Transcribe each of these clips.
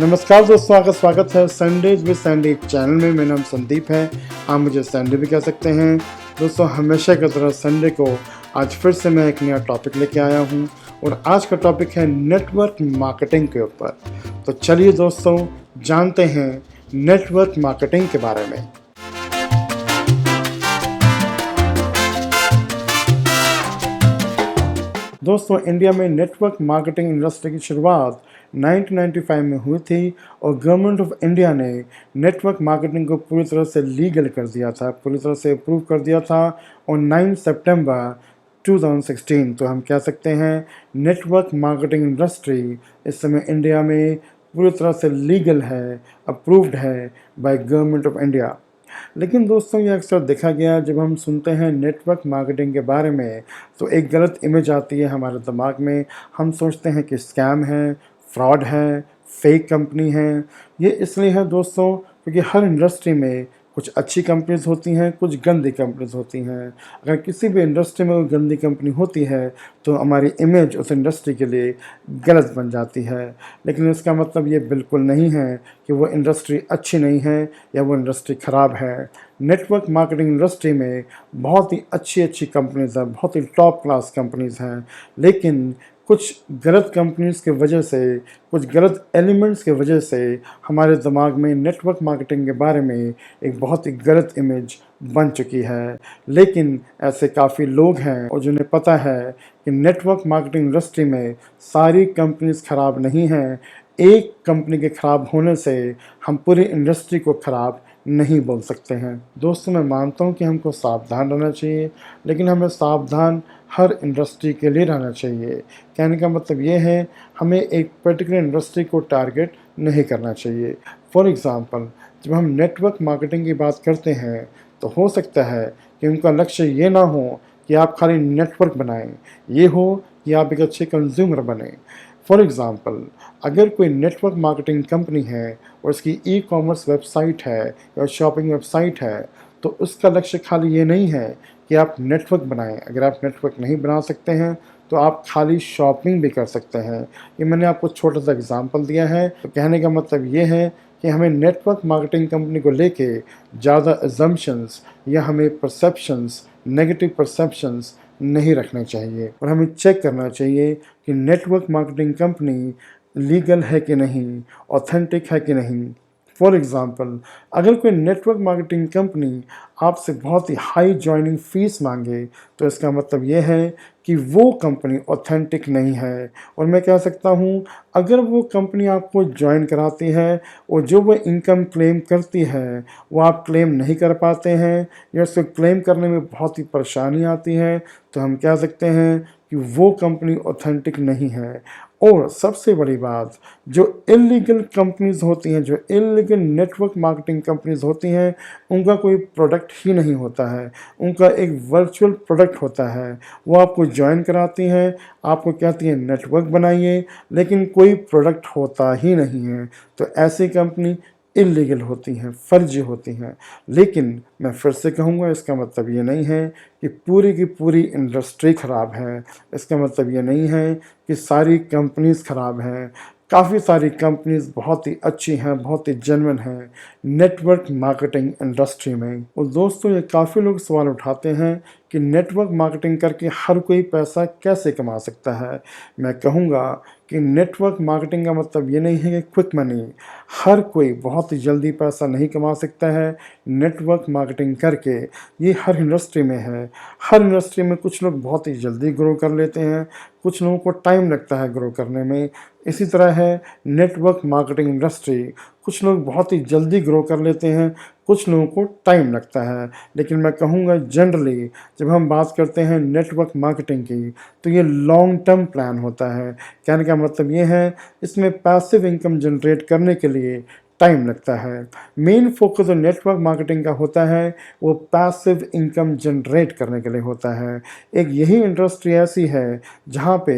नमस्कार दोस्तों, आपका स्वागत है संडेज विद सैंडी चैनल में। मेरा नाम संदीप है, आप मुझे सैंडी भी कह सकते हैं। दोस्तों, हमेशा की तरह संडे को आज फिर से मैं एक नया टॉपिक लेके आया हूं और आज का टॉपिक है नेटवर्क मार्केटिंग के ऊपर। तो चलिए दोस्तों, जानते हैं नेटवर्क मार्केटिंग के बारे में। दोस्तों, इंडिया में नेटवर्क मार्केटिंग इंडस्ट्री की शुरुआत 1995 में हुई थी और गवर्नमेंट ऑफ इंडिया ने नेटवर्क मार्केटिंग को पूरी तरह से लीगल कर दिया था, पूरी तरह से अप्रूव कर दिया था। और 9 सितंबर 2016 तो हम कह सकते हैं नेटवर्क मार्केटिंग इंडस्ट्री इस समय इंडिया में पूरी तरह से लीगल है, अप्रूव्ड है बाय गवर्नमेंट ऑफ इंडिया। लेकिन दोस्तों, ये अक्सर देखा गया, जब हम सुनते हैं नेटवर्क मार्केटिंग के बारे में तो एक गलत इमेज आती है हमारे दिमाग में। हम सोचते हैं कि स्कैम है, फ्रॉड है, फेक कंपनी है। ये इसलिए है दोस्तों क्योंकि हर इंडस्ट्री में कुछ अच्छी कंपनीज होती हैं, कुछ गंदी कंपनीज होती हैं। अगर किसी भी इंडस्ट्री में कोई गंदी कंपनी होती है तो हमारी इमेज उस इंडस्ट्री के लिए गलत बन जाती है। लेकिन इसका मतलब ये बिल्कुल नहीं है कि वो इंडस्ट्री अच्छी नहीं है या वो इंडस्ट्री ख़राब है। नेटवर्क मार्केटिंग इंडस्ट्री में बहुत ही अच्छी कंपनीज हैं, बहुत ही टॉप क्लास कंपनीज हैं। लेकिन कुछ गलत कंपनीज की वजह से, कुछ गलत एलिमेंट्स की वजह से हमारे दिमाग में नेटवर्क मार्केटिंग के बारे में एक बहुत ही गलत इमेज बन चुकी है। लेकिन ऐसे काफ़ी लोग हैं और जिन्हें पता है कि नेटवर्क मार्केटिंग इंडस्ट्री में सारी कंपनीज ख़राब नहीं हैं। एक कंपनी के ख़राब होने से हम पूरी इंडस्ट्री को ख़राब नहीं बोल सकते हैं। दोस्तों, मैं मानता हूँ कि हमको सावधान रहना चाहिए, लेकिन हमें सावधान हर इंडस्ट्री के लिए रहना चाहिए। कहने का मतलब ये है, हमें एक पर्टिकुलर इंडस्ट्री को टारगेट नहीं करना चाहिए। फॉर एग्ज़ाम्पल, जब हम नेटवर्क मार्केटिंग की बात करते हैं तो हो सकता है कि उनका लक्ष्य ये ना हो कि आप खाली नेटवर्क बनाएं, ये हो कि आप एक अच्छे कंज्यूमर बने। फॉर एग्ज़ाम्पल, अगर कोई नेटवर्क मार्केटिंग कंपनी है और उसकी ई कॉमर्स वेबसाइट है या शॉपिंग वेबसाइट है, तो उसका लक्ष्य खाली ये नहीं है कि आप नेटवर्क बनाएं। अगर आप नेटवर्क नहीं बना सकते हैं तो आप खाली शॉपिंग भी कर सकते हैं। ये मैंने आपको छोटा सा एग्जांपल दिया है। तो कहने का मतलब ये है कि हमें नेटवर्क मार्केटिंग कंपनी को लेके ज़्यादा अजम्पशंस या हमें परसेप्शंस, नेगेटिव परसेप्शंस नहीं रखने चाहिए और हमें चेक करना चाहिए कि नेटवर्क मार्केटिंग कंपनी लीगल है कि नहीं, ऑथेंटिक है कि नहीं। फॉर एग्ज़ाम्पल, अगर कोई नेटवर्क मार्केटिंग कंपनी आपसे बहुत ही हाई जॉइनिंग फ़ीस मांगे तो इसका मतलब ये है कि वो कंपनी ऑथेंटिक नहीं है। और मैं कह सकता हूँ, अगर वो कंपनी आपको ज्वाइन कराती है और जो वो इनकम क्लेम करती है वो आप क्लेम नहीं कर पाते हैं या उसको क्लेम करने में बहुत ही परेशानी आती है, तो हम कह सकते हैं कि वो कंपनी ऑथेंटिक नहीं है। और सबसे बड़ी बात, जो इल्लीगल कंपनीज़ होती हैं, जो इल्लीगल नेटवर्क मार्केटिंग कंपनीज़ होती हैं, उनका कोई प्रोडक्ट ही नहीं होता है। उनका एक वर्चुअल प्रोडक्ट होता है। वो आपको ज्वाइन कराती हैं, आपको कहती हैं नेटवर्क बनाइए, लेकिन कोई प्रोडक्ट होता ही नहीं है। तो ऐसी कंपनी इल्लीगल होती हैं, फर्जी होती हैं। लेकिन मैं फिर से कहूँगा, इसका मतलब ये नहीं है कि पूरी की पूरी इंडस्ट्री ख़राब है। इसका मतलब ये नहीं है कि सारी कंपनीज़ ख़राब हैं। काफ़ी सारी कंपनीज़ बहुत ही अच्छी हैं, बहुत ही जेन्युइन हैं नेटवर्क मार्केटिंग इंडस्ट्री में। और दोस्तों, ये काफ़ी लोग सवाल उठाते हैं कि नेटवर्क मार्केटिंग करके हर कोई पैसा कैसे कमा सकता है। मैं कहूँगा कि नेटवर्क मार्केटिंग का मतलब ये नहीं है कि क्विक मनी। हर कोई बहुत ही जल्दी पैसा नहीं कमा सकता है नेटवर्क मार्केटिंग करके। ये हर इंडस्ट्री में है। हर इंडस्ट्री में कुछ लोग बहुत ही जल्दी ग्रो कर लेते हैं, कुछ लोगों को टाइम लगता है ग्रो करने में। इसी तरह है नेटवर्क मार्केटिंग इंडस्ट्री, कुछ लोग बहुत ही जल्दी ग्रो कर लेते हैं, कुछ लोगों को टाइम लगता है। लेकिन मैं कहूँगा जनरली जब हम बात करते हैं नेटवर्क मार्केटिंग की तो ये लॉन्ग टर्म प्लान होता है। कहने का मतलब ये है, इसमें पैसिव इनकम जनरेट करने के लिए टाइम लगता है। मेन फोकस जो नेटवर्क मार्केटिंग का होता है वो पैसिव इनकम जनरेट करने के लिए होता है। एक यही इंडस्ट्री ऐसी है जहाँ पे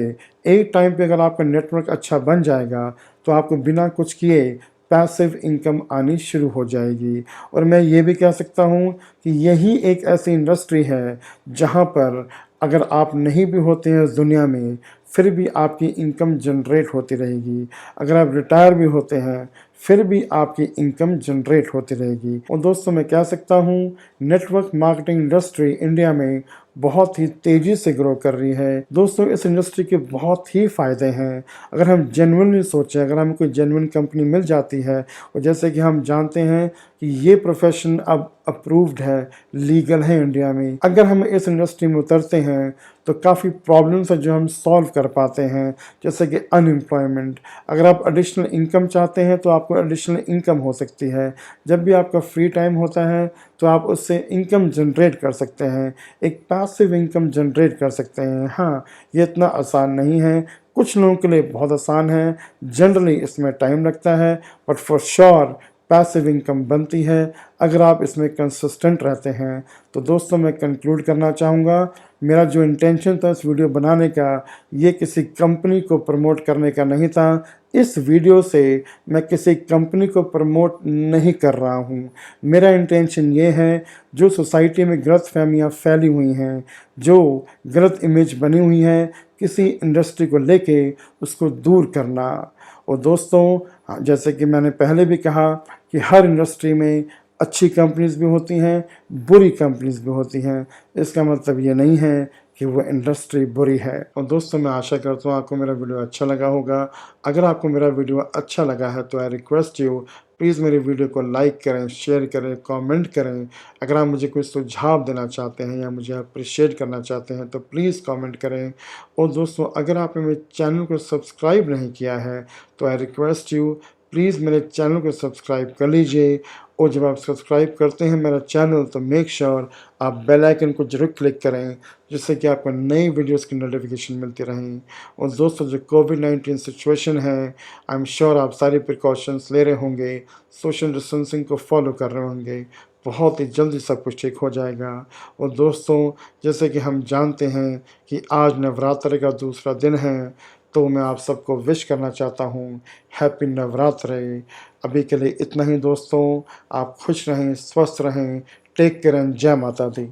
एक टाइम पे अगर आपका नेटवर्क अच्छा बन जाएगा तो आपको बिना कुछ किए पैसिव इनकम आनी शुरू हो जाएगी। और मैं ये भी कह सकता हूँ कि यही एक ऐसी इंडस्ट्री है जहाँ पर अगर आप नहीं भी होते हैं इस दुनिया में, फिर भी आपकी इनकम जनरेट होती रहेगी। अगर आप रिटायर भी होते हैं फिर भी आपकी इनकम जनरेट होती रहेगी। और दोस्तों मैं कह सकता हूँ नेटवर्क मार्केटिंग इंडस्ट्री इंडिया में बहुत ही तेज़ी से ग्रो कर रही है। दोस्तों इस इंडस्ट्री के बहुत ही फ़ायदे हैं। अगर हम जेन्युइनली सोचें, अगर हमें कोई जेन्युइन कंपनी मिल जाती है और जैसे कि हम जानते हैं कि ये प्रोफेशन अब अप्रूव्ड है, लीगल है इंडिया में, अगर हम इस इंडस्ट्री में उतरते हैं तो काफ़ी प्रॉब्लम्स है जो हम सॉल्व कर पाते हैं, जैसे कि अनएम्प्लॉयमेंट। अगर आप एडिशनल इनकम चाहते हैं तो आपको एडिशनल इनकम हो सकती है। जब भी आपका फ्री टाइम होता है तो आप उससे इनकम जनरेट कर सकते हैं, एक पैसिव इनकम जनरेट कर सकते हैं। हाँ, ये इतना आसान नहीं है, कुछ लोगों के लिए बहुत आसान है, जनरली इसमें टाइम लगता है, but for sure passive income बनती है अगर आप इसमें कंसिस्टेंट रहते हैं। तो दोस्तों मैं कंक्लूड करना चाहूँगा, मेरा जो इंटेंशन था इस वीडियो बनाने का, ये किसी कंपनी को प्रमोट करने का नहीं था। इस वीडियो से मैं किसी कंपनी को प्रमोट नहीं कर रहा हूँ। मेरा इंटेंशन ये है, जो सोसाइटी में गलतफहमियाँ फैली हुई हैं, जो गलत इमेज बनी हुई है किसी इंडस्ट्री को लेके, उसको दूर करना। और दोस्तों जैसे कि मैंने पहले भी कहा कि हर इंडस्ट्री में अच्छी कंपनीज़ भी होती हैं, बुरी कंपनीज़ भी होती हैं। इसका मतलब ये नहीं है कि वो इंडस्ट्री बुरी है। और दोस्तों मैं आशा करता हूँ आपको मेरा वीडियो अच्छा लगा होगा। अगर आपको मेरा वीडियो अच्छा लगा है तो आई रिक्वेस्ट यू, प्लीज़ मेरे वीडियो को लाइक करें, शेयर करें, कमेंट करें। अगर आप मुझे कोई सुझाव देना चाहते हैं या मुझे अप्रिशिएट करना चाहते हैं तो प्लीज़ कमेंट करें। और दोस्तों अगर आपने मेरे चैनल को सब्सक्राइब नहीं किया है तो आई रिक्वेस्ट यू, प्लीज़ मेरे चैनल को सब्सक्राइब कर लीजिए। और जब आप सब्सक्राइब करते हैं मेरा चैनल तो मेक श्योर आप बेल आइकन को जरूर क्लिक करें, जिससे कि आपको नई वीडियोस की नोटिफिकेशन मिलती रहें। और दोस्तों जो कोविड-19 सिचुएशन है, आई एम श्योर आप सारी प्रिकॉशंस ले रहे होंगे, सोशल डिस्टेंसिंग को फॉलो कर रहे होंगे, बहुत ही जल्दी सब कुछ ठीक हो जाएगा। और दोस्तों जैसे कि हम जानते हैं कि आज नवरात्रि का दूसरा दिन है, तो मैं आप सबको विश करना चाहता हूँ हैप्पी नवरात्रि। अभी के लिए इतना ही दोस्तों, आप खुश रहें, स्वस्थ रहें, टेक केयर एंड जय माता दी।